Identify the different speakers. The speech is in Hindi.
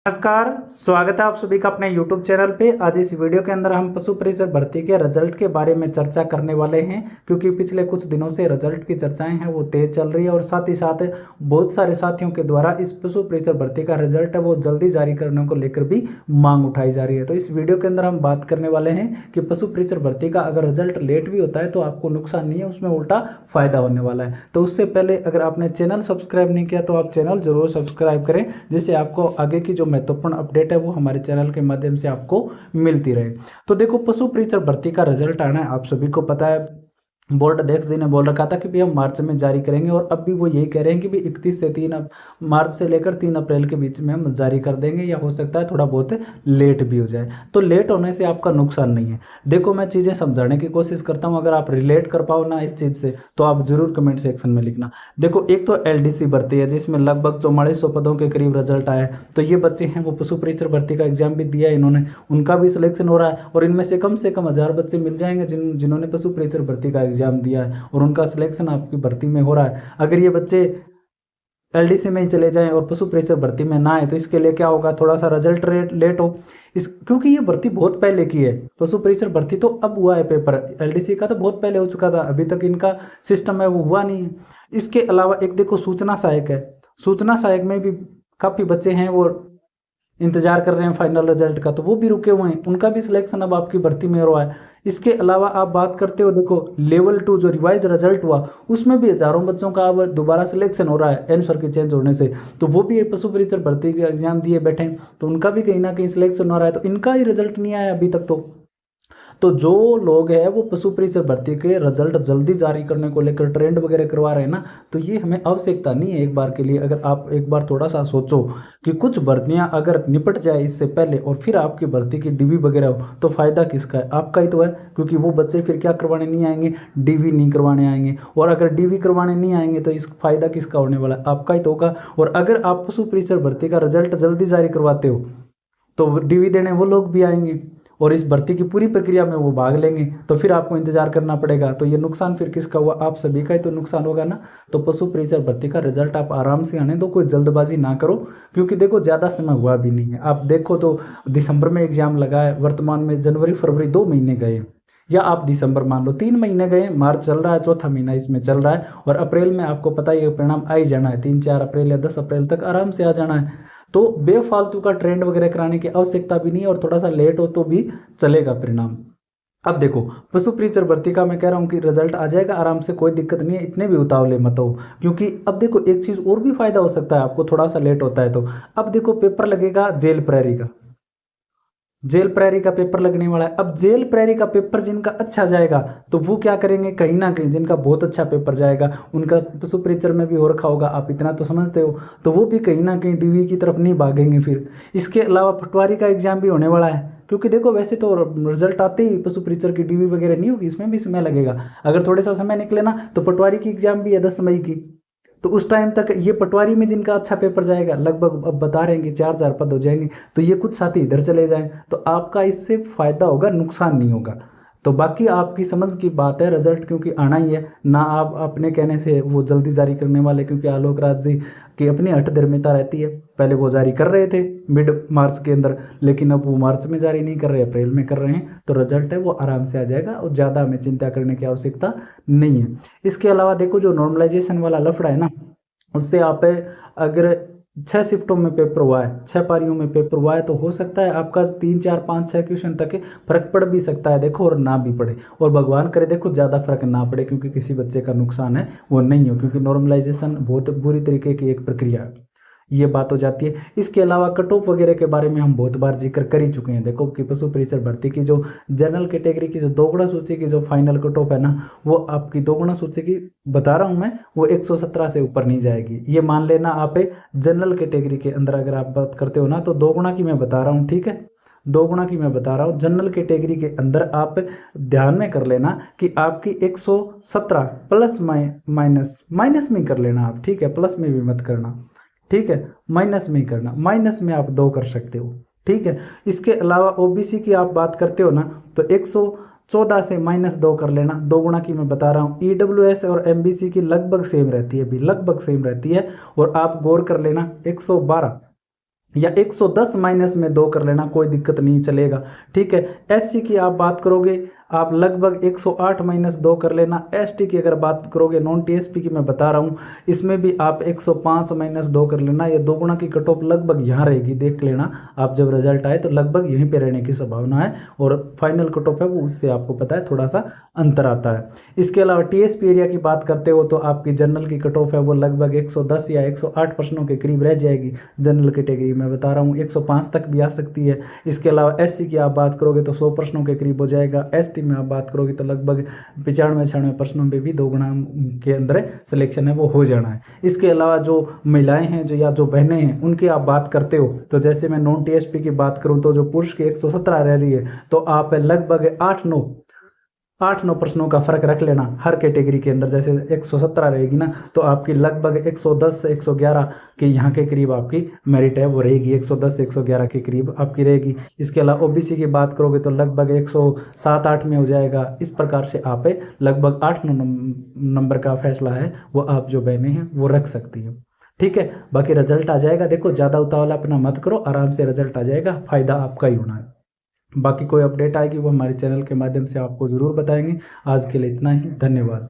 Speaker 1: नमस्कार, स्वागत है आप सभी का अपने YouTube चैनल पे। आज इस वीडियो के अंदर हम पशु परिषद भर्ती के रिजल्ट के बारे में चर्चा करने वाले हैं, क्योंकि पिछले कुछ दिनों से रिजल्ट की चर्चाएं हैं वो तेज चल रही है और साथ ही साथ बहुत सारे साथियों के द्वारा इस पशु परिषद भर्ती का रिजल्ट है वो जल्दी जारी करने को लेकर भी मांग उठाई जा रही है। तो इस वीडियो के अंदर हम बात करने वाले हैं कि पशु परिषद भर्ती का अगर रिजल्ट लेट भी होता है तो आपको नुकसान नहीं है, उसमें उल्टा फायदा होने वाला है। तो उससे पहले अगर आपने चैनल सब्सक्राइब नहीं किया तो आप चैनल जरूर सब्सक्राइब करें, जिससे आपको आगे की जो महत्वपूर्ण अपडेट है वो हमारे चैनल के माध्यम से आपको मिलती रहे। तो देखो, पशु परिचर भर्ती का रिजल्ट आना है, आप सभी को पता है। बोर्ड अध्यक्ष जी ने बोल रखा था कि भी हम मार्च में जारी करेंगे, और अब भी वो यही कह रहे हैं कि भी 31 से 3 मार्च से लेकर 3 अप्रैल के बीच में हम जारी कर देंगे, या हो सकता है थोड़ा बहुत लेट भी हो जाए। तो लेट होने से आपका नुकसान नहीं है। देखो, मैं चीज़ें समझाने की कोशिश करता हूँ, अगर आप रिलेट कर पाओ ना इस चीज़ से तो आप जरूर कमेंट सेक्शन में लिखना। देखो, एक तो LDC भर्ती है जिसमें लगभग 4400 पदों के करीब रिजल्ट आया है। तो ये बच्चे हैं वो पशु परिचर भर्ती का एग्जाम भी दिया है इन्होंने, उनका भी सिलेक्शन हो रहा है, और इनमें से कम 1000 बच्चे मिल जाएंगे जिन्होंने पशु परिचर भर्ती का एग्जाम दिया है और उनका सिलेक्शन आपकी भर्ती में हो रहा है। अगर ये बच्चे LDC में ही चले जाएं और पशु परिचर भर्ती में ना आए तो इसके लिए क्या होगा, थोड़ा सा रिजल्ट लेट हो इस, क्योंकि ये भर्ती बहुत पहले की है। पशु परिचर भर्ती तो अब हुआ है पेपर, LDC का तो बहुत पहले हो चुका था, अभी तक इनका सिस्टम है वो हुआ नहीं है। इसके अलावा एक देखो सूचना सहायक है, सूचना सहायक में भी काफ़ी बच्चे हैं वो इंतजार कर रहे हैं फाइनल रिजल्ट का, तो वो भी रुके हुए हैं, उनका भी सिलेक्शन अब आपकी भर्ती में हो रहा है। इसके अलावा आप बात करते हो, देखो लेवल 2 जो रिवाइज रिजल्ट हुआ उसमें भी हजारों बच्चों का अब दोबारा सिलेक्शन हो रहा है आंसर के चेंज होने से। तो वो भी पशु परिचर भर्ती के एग्जाम दिए बैठे हैं, तो उनका भी कहीं ना कहीं सिलेक्शन हो रहा है, तो इनका ही रिजल्ट नहीं आया अभी तक। तो जो लोग हैं वो पशु परिचर भर्ती के रिजल्ट जल्दी जारी करने को लेकर ट्रेंड वगैरह करवा रहे हैं ना, तो ये हमें आवश्यकता नहीं है। एक बार के लिए अगर आप एक बार थोड़ा सा सोचो कि कुछ भर्तियां अगर निपट जाए इससे पहले और फिर आपकी भर्ती की DV वगैरह हो, तो फायदा किसका है? आपका ही तो है, क्योंकि वो बच्चे फिर क्या करवाने नहीं आएंगे, DV नहीं करवाने आएंगे, और अगर DV करवाने नहीं आएंगे तो इस फायदा किसका होने वाला है? आपका ही तो होगा। और अगर आप पशु परिचर भर्ती का रिजल्ट जल्दी जारी करवाते हो तो DV देने वो लोग भी आएंगे और इस भर्ती की पूरी प्रक्रिया में वो भाग लेंगे, तो फिर आपको इंतजार करना पड़ेगा। तो ये नुकसान फिर किसका हुआ? आप सभी का ही तो नुकसान होगा ना। तो पशु परिचर भर्ती का रिजल्ट आप आराम से आने दो, कोई जल्दबाजी ना करो, क्योंकि देखो ज़्यादा समय हुआ भी नहीं है। आप देखो तो दिसंबर में एग्जाम लगा है, वर्तमान में जनवरी फरवरी 2 महीने गए, या आप दिसंबर मान लो 3 महीने गए, मार्च चल रहा है, चौथा महीना इसमें चल रहा है, और अप्रैल में आपको पता ही है परिणाम आ ही जाना है, 3-4 अप्रैल या 10 अप्रैल तक आराम से आ जाना है। तो बेफालतू का ट्रेंड वगैरह कराने की आवश्यकता भी नहीं है, और थोड़ा सा लेट हो तो भी चलेगा परिणाम। अब देखो, पशु परिचर भर्ती का मैं कह रहा हूँ कि रिजल्ट आ जाएगा आराम से, कोई दिक्कत नहीं है, इतने भी उतावले मत हो। क्योंकि अब देखो एक चीज़ और भी फायदा हो सकता है आपको, थोड़ा सा लेट होता है तो। अब देखो पेपर लगेगा जेल प्रहरी का, जेल प्रहरी का पेपर लगने वाला है। अब जेल प्रहरी का पेपर जिनका अच्छा जाएगा तो वो क्या करेंगे, कहीं ना कहीं जिनका बहुत अच्छा पेपर जाएगा, उनका पशु परिचर में भी हो रखा होगा, आप इतना तो समझते हो, तो वो भी कहीं ना कहीं DV की तरफ नहीं भागेंगे फिर। इसके अलावा पटवारी का एग्जाम भी होने वाला है, क्योंकि देखो वैसे तो रिजल्ट आते ही पशु परिचर की DV वगैरह नहीं होगी, इसमें भी समय लगेगा। अगर थोड़े सा समय निकले ना तो पटवारी की एग्जाम भी है 10 मई की, तो उस टाइम तक ये पटवारी में जिनका अच्छा पेपर जाएगा, लगभग अब बता रहे हैं कि 4000 पद हो जाएंगे, तो ये कुछ साथी इधर चले जाएं, तो आपका इससे फायदा होगा, नुकसान नहीं होगा। तो बाकी आपकी समझ की बात है, रिजल्ट क्योंकि आना ही है ना, आप अपने कहने से वो जल्दी जारी करने वाले, क्योंकि आलोक राज जी की अपनी हठधर्मिता रहती है। पहले वो जारी कर रहे थे मिड मार्च के अंदर, लेकिन अब वो मार्च में जारी नहीं कर रहे, अप्रैल में कर रहे हैं, तो रिजल्ट है वो आराम से आ जाएगा और ज़्यादा हमें चिंता करने की आवश्यकता नहीं है। इसके अलावा देखो, जो नॉर्मलाइजेशन वाला लफड़ा है ना, उससे आप अगर 6 शिफ्टों में पेपर हुआ है, 6 पारियों में पेपर हुआ है, तो हो सकता है आपका 3 4 5 6 क्वेश्चन तक फर्क पड़ भी सकता है, देखो, और ना भी पड़े, और भगवान करे देखो ज़्यादा फर्क ना पड़े, क्योंकि किसी बच्चे का नुकसान है वो नहीं हो, क्योंकि नॉर्मलाइजेशन बहुत बुरी तरीके की एक प्रक्रिया है, ये बात हो जाती है। इसके अलावा कट ऑफ वगैरह के बारे में हम बहुत बार जिक्र कर ही चुके हैं। देखो कि पशु परिचर भर्ती की जो जनरल कैटेगरी की जो दोगुना सूची की जो फाइनल कट ऑफ है ना, वो आपकी दोगुना सूची की बता रहा हूँ मैं, वो 117 से ऊपर नहीं जाएगी। ये मान लेना आप जनरल कैटेगरी के अंदर अगर आप बात करते हो ना, तो दोगुना की मैं बता रहा हूँ, ठीक है, दोगुना की मैं बता रहा हूँ। जनरल कैटेगरी के अंदर आप ध्यान में कर लेना कि आपकी 117 प्लस माइनस में कर लेना आप, ठीक है, प्लस में भी मत करना, ठीक है, माइनस में ही करना, माइनस में आप 2 कर सकते हो, ठीक है। इसके अलावा OBC की आप बात करते हो ना, तो 114 से -2 कर लेना, दोगुना की मैं बता रहा हूँ। EWS और MBC की लगभग सेम रहती है, भी लगभग सेम रहती है, और आप गौर कर लेना 112 या 110 माइनस में 2 कर लेना, कोई दिक्कत नहीं चलेगा। ठीक है। एससी की आप बात करोगे आप लगभग 108 माइनस 2 कर लेना। एसटी की अगर बात करोगे नॉन टीएसपी की मैं बता रहा हूँ, इसमें भी आप 105 माइनस 2 कर लेना। ये दोगुना की कट ऑफ लगभग यहाँ रहेगी, देख लेना आप जब रिजल्ट आए तो लगभग यहीं पे रहने की संभावना है, और फाइनल कट ऑफ है वो उससे आपको पता है थोड़ा सा अंतर आता है। इसके अलावा टीएसपी एरिया की बात करते हो तो आपकी जनरल की कट ऑफ है वो लगभग 110 या 108 प्रश्नों के करीब रह जाएगी। जनरल कैटेगरी मैं बता रहा हूँ 105 तक भी आ सकती है। इसके अलावा एससी की आप बात करोगे तो 100 प्रश्नों के करीब हो जाएगा। एसटी में आप बात करोगे तो लगभग 95-96 प्रश्नों में भी 2 गुना के अंदर सिलेक्शन है वो हो जाना है। इसके अलावा जो महिलाएं हैं जो या जो बहनें हैं उनकी आप बात करते हो तो जैसे मैं नॉन टीएसपी की बात करूं तो जो पुरुष की 117 रह रही है, तो आप लगभग 8-9 प्रश्नों का फर्क रख लेना हर कैटेगरी के अंदर। जैसे 117 रहेगी ना तो आपकी लगभग 110 से 111 के यहाँ के करीब आपकी मेरिट है वो रहेगी, 110 से 111 के करीब आपकी रहेगी। इसके अलावा ओबीसी की बात करोगे तो लगभग 107-8 में हो जाएगा। इस प्रकार से आप लगभग 8-9 नंबर का फैसला है वो आप जो बहनें हैं वो रख सकती हैं। ठीक है। बाकी रिजल्ट आ जाएगा, देखो ज़्यादा उतावला अपना मत करो, आराम से रिजल्ट आ जाएगा, फ़ायदा आपका ही होना है। बाकी कोई अपडेट आएगी वो हमारे चैनल के माध्यम से आपको ज़रूर बताएंगे। आज के लिए इतना ही, धन्यवाद।